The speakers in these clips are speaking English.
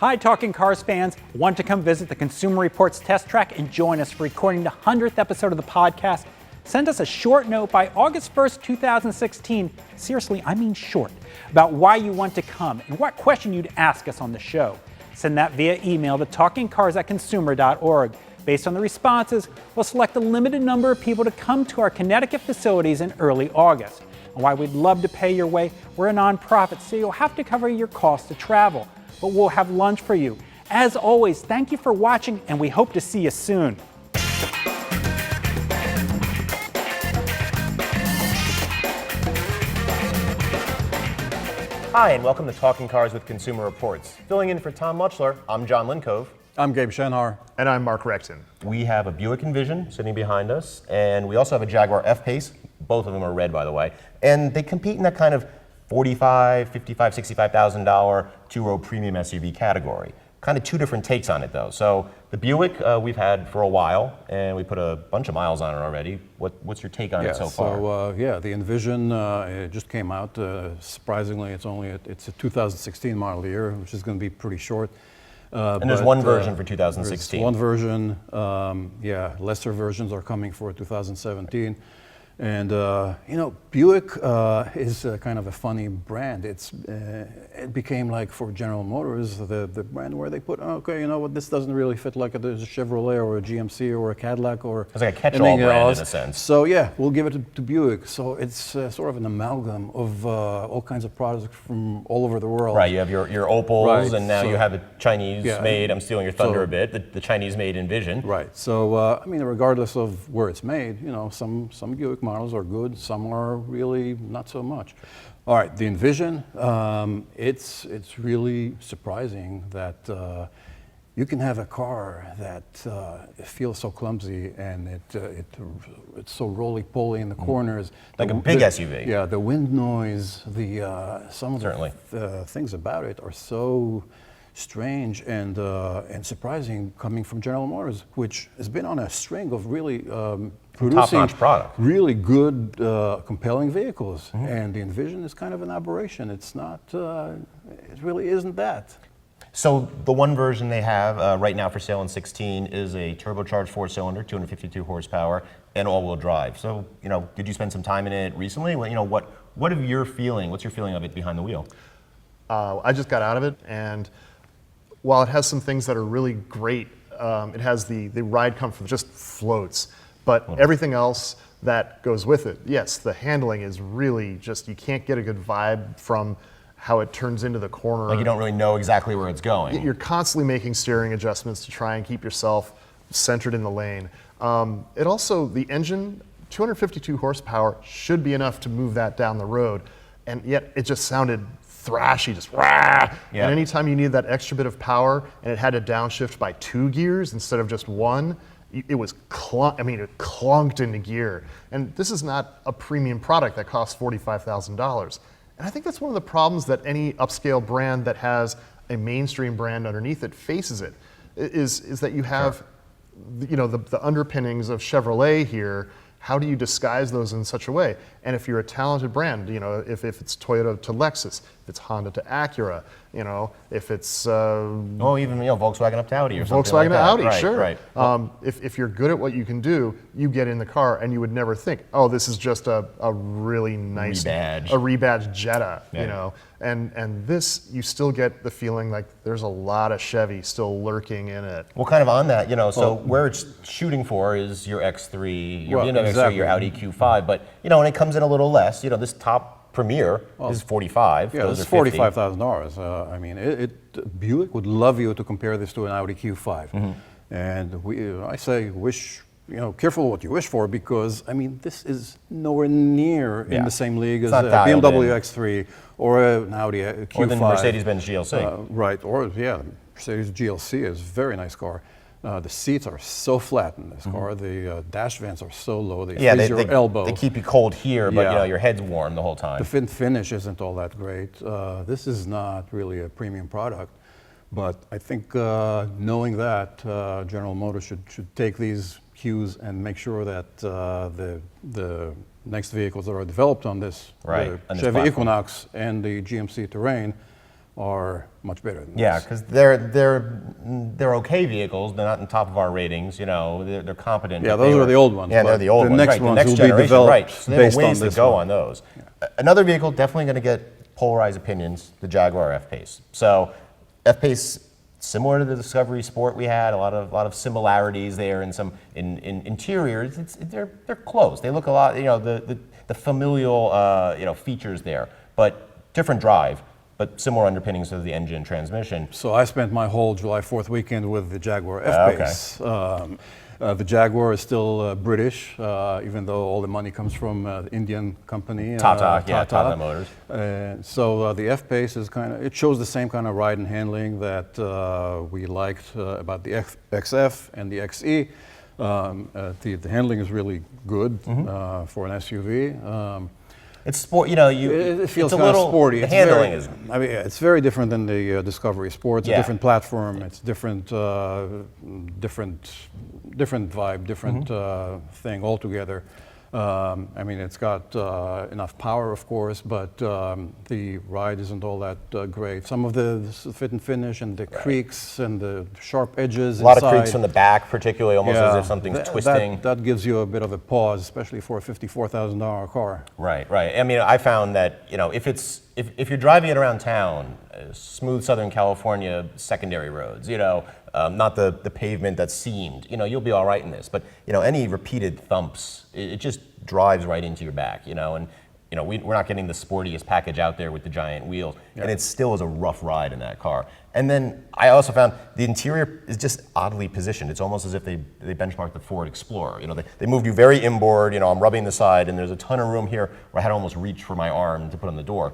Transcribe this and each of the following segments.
Hi, Talking Cars fans. Want to come visit the Consumer Reports test track and join us for recording the 100th episode of the podcast? Send us a short note by August 1st, 2016. Seriously, I mean short, about why you want to come and what question you'd ask us on the show. Send that via email to talkingcars@consumer.org. Based on the responses, we'll select a limited number of people to come to our Connecticut facilities in early August. And while we'd love to pay your way, we're a nonprofit, so you'll have to cover your costs to travel. But we'll have lunch for you. As always, thank you for watching, and we hope to see you soon. Hi, and welcome to Talking Cars with Consumer Reports. Filling in for Tom Muchler, I'm John Lincove. I'm Gabe Shenhar. And I'm Mark Recton. We have a Buick Envision sitting behind us, and we also have a Jaguar F-Pace. Both of them are red, by the way. And they compete in that kind of $45,000, $55,000, $65,000 two-row premium SUV category. Kind of two different takes on it, though. So the Buick we've had for a while, and we put a bunch of miles on it already. What's your take on it so far? So the Envision it just came out. Surprisingly, it's a 2016 model year, which is going to be pretty short. And there's one version for 2016. There's one version. Lesser versions are coming for 2017. And Buick is kind of a funny brand. It became like for General Motors the brand where they put, okay, you know what, this doesn't really fit like there's a Chevrolet or a GMC or a Cadillac or it's like a catch-all brand in a sense. So yeah, we'll give it to Buick. So it's sort of an amalgam of all kinds of products from all over the world. Right, you have your Opals, right, and now you have a Chinese-made, I'm stealing your thunder a bit, the Chinese-made Envision. Right, so regardless of where it's made, some Buick models are good, some are really not so much. All right, the Envision, it's really surprising that you can have a car that feels so clumsy and it's so roly-poly in the corners. Like a big SUV. Yeah, the wind noise, some of the things about it are so strange and surprising coming from General Motors, which has been on a string of really producing top-notch product. Really good, compelling vehicles. Mm-hmm. And the Envision is kind of an aberration. It's not, it really isn't that. So the one version they have right now for sale in 16 is a turbocharged four-cylinder, 252 horsepower, and all-wheel drive. So, did you spend some time in it recently? Well, what are your feeling? What's your feeling of it behind the wheel? I just got out of it, and while it has some things that are really great, it has the ride comfort that just floats. But everything else that goes with it, yes, the handling is really just, you can't get a good vibe from how it turns into the corner. Like you don't really know exactly where it's going. You're constantly making steering adjustments to try and keep yourself centered in the lane. The engine, 252 horsepower, should be enough to move that down the road, and yet it just sounded thrashy, just rah! Yeah. And anytime you needed that extra bit of power and it had to downshift by 2 gears instead of just 1, it was it clunked into gear. And this is not a premium product that costs $45,000. And I think that's one of the problems that any upscale brand that has a mainstream brand underneath it faces is that you have the underpinnings of Chevrolet here. How do you disguise those in such a way? And if you're a talented brand, if it's Toyota to Lexus, if it's Honda to Acura, if it's even Volkswagen up to Audi or something Volkswagen like that. to Audi, right, sure. Right. If you're good at what you can do, you get in the car and you would never think, oh, this is just a really nice rebadged Jetta, Yeah. And this, you still get the feeling like there's a lot of Chevy still lurking in it. Well, kind of on that, so where it's shooting for is your X3, your BMW X3, your Audi Q5, but when it comes in a little less, this top Premier is 45. Yeah, those it's are $45,000. Buick would love you to compare this to an Audi Q5, and I say careful what you wish for, because this is nowhere near in the same league as a BMW X3 or an Audi Q5. Or the Mercedes-Benz GLC. Right, Mercedes GLC is a very nice car. The seats are so flat in this car. The dash vents are so low, they freeze your elbow. They keep you cold here, but your head's warm the whole time. The fin finish isn't all that great. This is not really a premium product, but I think knowing that, General Motors should take these cues and make sure that the next vehicles that are developed on this, the Chevy Equinox and the GMC Terrain, are much better than Yeah, this. because they're okay vehicles. They're not on top of our ratings. You know, they're competent. Yeah, but those they are the old ones, Yeah, but they're the old the ones. next Right, ones the next will be generation, developed right? So they have based a on ways to this go one. on those. Another vehicle definitely going to get polarized opinions. The Jaguar F-Pace. So F-Pace, similar to the Discovery Sport we had, a lot of similarities there in some in interiors. They're close. They look a lot. You know, the familial features there, but different drive. But similar underpinnings of the engine and transmission. So I spent my whole July 4th weekend with the Jaguar F-Pace. The Jaguar is still British, even though all the money comes from the Indian company. Tata Motors. So the F-Pace is it shows the same kind of ride and handling that we liked about the XF and the XE. The handling is really good for an SUV. It's sport, you know. It feels it's kind a little of sporty. The It's handling very, is. I mean, it's very different than the Discovery Sport. It's a different platform. It's different vibe, different thing altogether. I mean, it's got enough power, of course, but the ride isn't all that great. Some of the fit and finish and the creaks and the sharp edges A lot inside, of creaks from the back, particularly, almost as if something's twisting. That gives you a bit of a pause, especially for a $54,000 car. Right. I mean, I found that if you're driving it around town, smooth Southern California secondary roads, not the pavement that's seamed, you'll be all right in this. But any repeated thumps, it just drives right into your back, and we're not getting the sportiest package out there with the giant wheels, and it still is a rough ride in that car. And then I also found the interior is just oddly positioned. It's almost as if they benchmarked the Ford Explorer. They moved you very inboard. I'm rubbing the side, and there's a ton of room here where I had to almost reach for my arm to put on the door.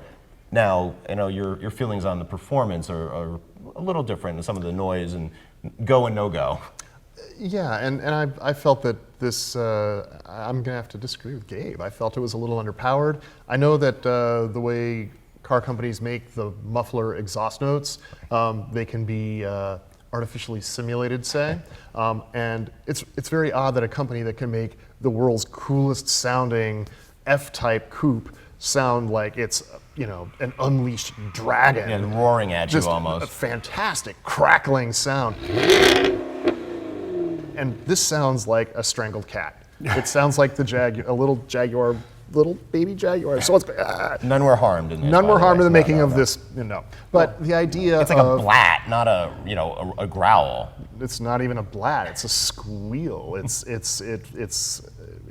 Now, your feelings on the performance are a little different, and some of the noise and go and no go. Yeah, and I felt that this, I'm going to have to disagree with Gabe. I felt it was a little underpowered. I know that the way car companies make the muffler exhaust notes, they can be artificially simulated, say. And it's very odd that a company that can make the world's coolest sounding F-type coupe sound like it's an unleashed dragon. And roaring at you Just almost. a fantastic crackling sound. And this sounds like a strangled cat. It sounds like a little Jaguar, little baby Jaguar. So it's None were harmed in this. none by were the harmed way. in the making No. of this. But the idea It's like of a blat, not a growl. it's not even a blat. It's a squeal.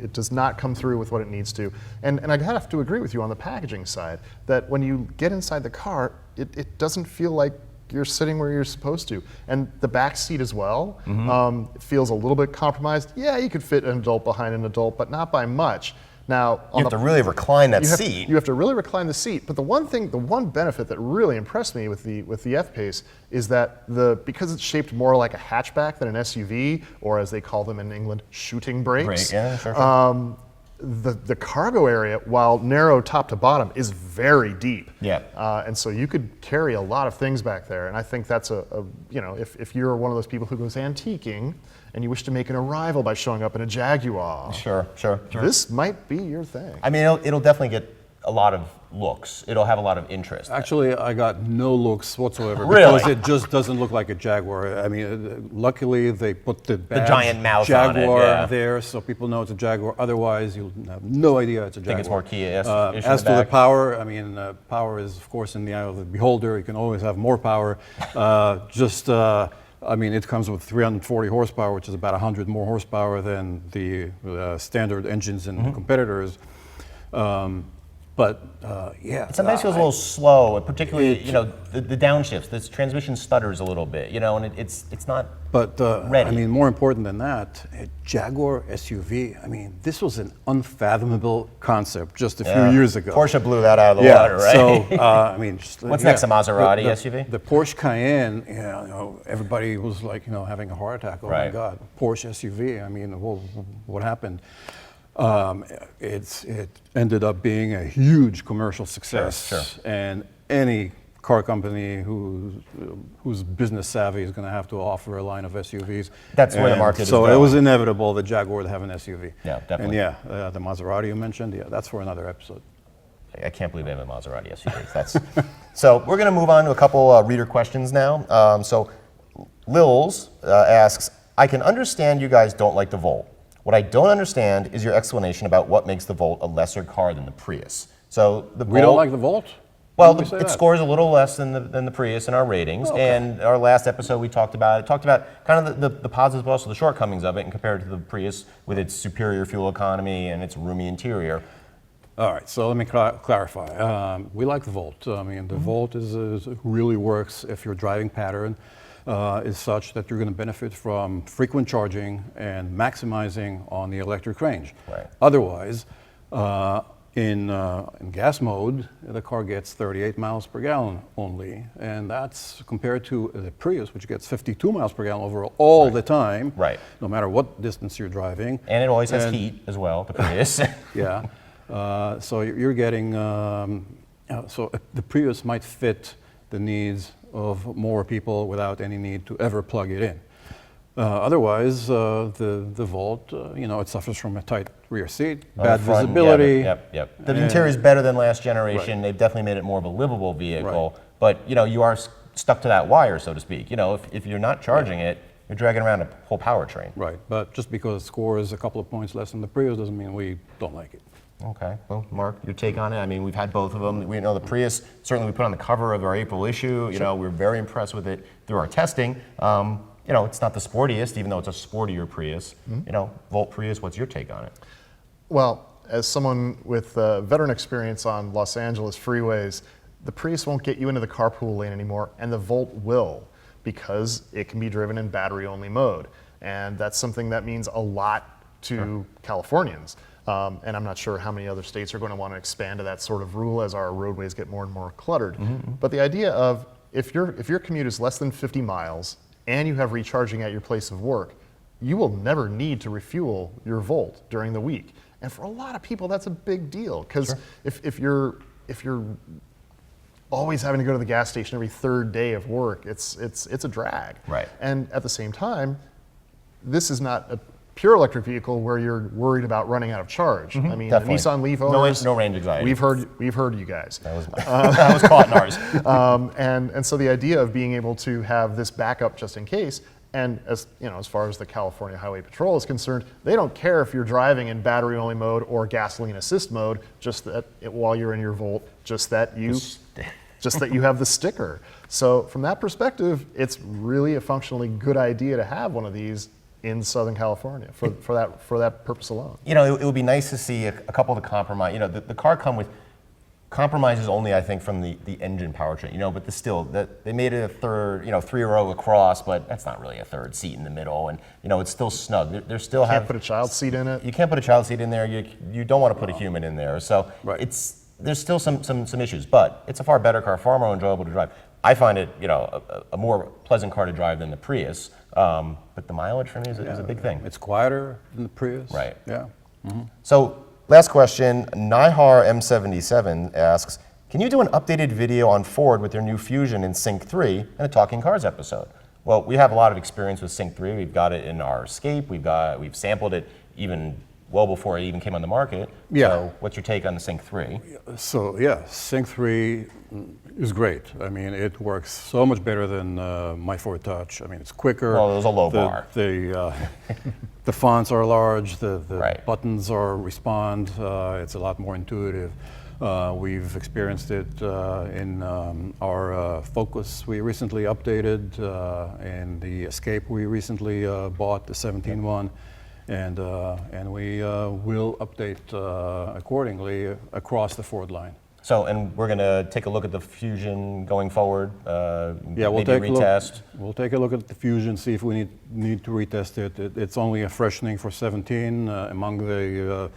It does not come through with what it needs to. And I have to agree with you on the packaging side that when you get inside the car, it doesn't feel like you're sitting where you're supposed to. And the back seat as well it feels a little bit compromised. Yeah, you could fit an adult behind an adult, but not by much. Now, You have to really recline that seat. You have to really recline the seat. But the one benefit that really impressed me with the F-Pace is that because it's shaped more like a hatchback than an SUV, or as they call them in England, shooting brakes. Yeah, sure. The cargo area, while narrow top to bottom, is very deep. Yeah. And so you could carry a lot of things back there. And I think that's if you're one of those people who goes antiquing and you wish to make an arrival by showing up in a Jaguar, Sure. this might be your thing. I mean, it'll definitely get a lot of looks. It'll have a lot of interest. Actually, I got no looks whatsoever Really? because it just doesn't look like a Jaguar. I mean, luckily they put the badge giant mouth on it, Jaguar yeah. there, so people know it's a Jaguar. Otherwise, you'll have no idea it's a Jaguar. Think it's more Kia-ish in As the to the back? power, I mean, power is of course in the eye of the beholder. You can always have more power. I mean, it comes with 340 horsepower, which is about 100 more horsepower than the standard engines in competitors. But yeah, It sometimes feels a little slow, particularly the downshifts. This transmission stutters a little bit, and it's not. But ready. I mean, more important than that, a Jaguar SUV. I mean, this was an unfathomable concept just a few years ago. Porsche blew that out of the water, right? So I mean, just, What's next, a Maserati SUV? The Porsche Cayenne. Everybody was like, having a heart attack. Oh my Right. God, Porsche SUV. I mean, what happened? It ended up being a huge commercial success, Sure. and any car company who's business savvy is going to have to offer a line of SUVs. That's where the And market is so it going. was inevitable that Jaguar would have an SUV. Yeah, definitely. And the Maserati you mentioned, that's for another episode. I can't believe they have a Maserati SUV. That's so. We're going to move on to a couple reader questions now. So Lils asks, I can understand you guys don't like the Volt. What I don't understand is your explanation about what makes the Volt a lesser car than the Prius. So the We don't like the Volt? Well, When we say it that? scores a little less than the Prius in our ratings. Okay. And our last episode, we talked about kind of the positives, but also the shortcomings of it, and compared to the Prius with its superior fuel economy and its roomy interior. All right, so let me clarify. We like the Volt. I mean, the Volt really works if your driving pattern is such that you're going to benefit from frequent charging and maximizing on the electric range. Right. Otherwise, in gas mode, the car gets 38 miles per gallon only, and that's compared to the Prius, which gets 52 miles per gallon overall all the time, Right. no matter what distance you're driving. And it always has heat as well, the Prius. Yeah. So you're getting, so the Prius might fit the needs of more people without any need to ever plug it in. Otherwise, the Volt, it suffers from a tight rear seat, bad Front, visibility. Yep. The interior is better than last generation. Right. They've definitely made it more of a livable vehicle. Right. But you are stuck to that wire, so to speak. If you're not charging it, you're dragging around a whole powertrain. Right. But just because it scores a couple of points less than the Prius doesn't mean we don't like it. Okay. Well, Mark, your take on it? I mean, we've had both of them. We know the Prius, certainly we put on the cover of our April issue. Sure. We're very impressed with it through our testing. It's not the sportiest, even though it's a sportier Prius. Volt Prius, what's your take on it? Well, as someone with veteran experience on Los Angeles freeways, the Prius won't get you into the carpool lane anymore, and the Volt will, because it can be driven in battery-only mode. And that's something that means a lot to Californians. And I'm not sure how many other states are going to want to expand to that sort of rule as our roadways get more and more cluttered. But the idea of if your commute is less than 50 miles and you have recharging at your place of work, you will never need to refuel your Volt during the week. And for a lot of people, that's a big deal, because if you're always having to go to the gas station every third day of work, it's a drag. Right. And at the same time, this is not a pure electric vehicle where you're worried about running out of charge. I mean, Definitely. the Nissan Leaf owners, no range anxiety. We've heard you guys. That was caught in ours. And so the idea of being able to have this backup just in case, and as far as the California Highway Patrol is concerned, they don't care if you're driving in battery-only mode or gasoline assist mode. Just that while you're in your Volt, just that you have the sticker. So from that perspective, it's really a functionally good idea to have one of these in Southern California for that purpose alone. It would be nice to see a couple of the compromise. The car come with compromises only, I think, from the engine powertrain. But they made it a third, 3-row across, but that's not really a third seat in the middle, and it's still snug. They're still Can't put a child seat in it. You can't put a child seat in there. You don't want to put a human in there. So Right. there's still some issues, but it's a far better car, far more enjoyable to drive. I find it, a more pleasant car to drive than the Prius, but the mileage for me is a big thing. It's quieter than the Prius. Right. Yeah. So, last question, Nihar M77 asks, can you do an updated video on Ford with their new Fusion in Sync 3 and a Talking Cars episode? Well, we have a lot of experience with Sync 3. We've got it in our Escape. We've sampled it even well before it even came on the market. Yeah. So what's your take on the Sync 3? So yeah, Sync 3 is great. I mean, it works so much better than my Ford Touch. I mean, it's quicker. Well, it was a low bar. The fonts are large. The Right. buttons respond. It's a lot more intuitive. We've experienced it in our Focus we recently updated, and the Escape we recently bought, the 17 one. And we will update accordingly across the Ford line. So, and we're going to take a look at the Fusion going forward. Yeah, we'll maybe take retest. We'll take a look at the Fusion, see if we need to retest it. It's only a freshening for 17. Among the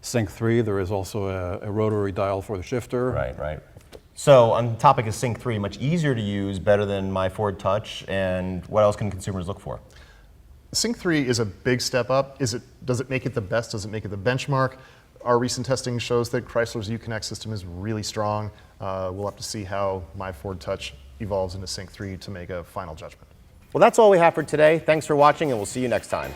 Sync 3, there is also a rotary dial for the shifter. Right. So, on the topic of Sync 3, much easier to use, better than my Ford Touch, and what else can consumers look for? Sync 3 is a big step up. Does it make it the best? Does it make it the benchmark? Our recent testing shows that Chrysler's Uconnect system is really strong. We'll have to see how my Ford Touch evolves into Sync 3 to make a final judgment. Well, that's all we have for today. Thanks for watching, and we'll see you next time.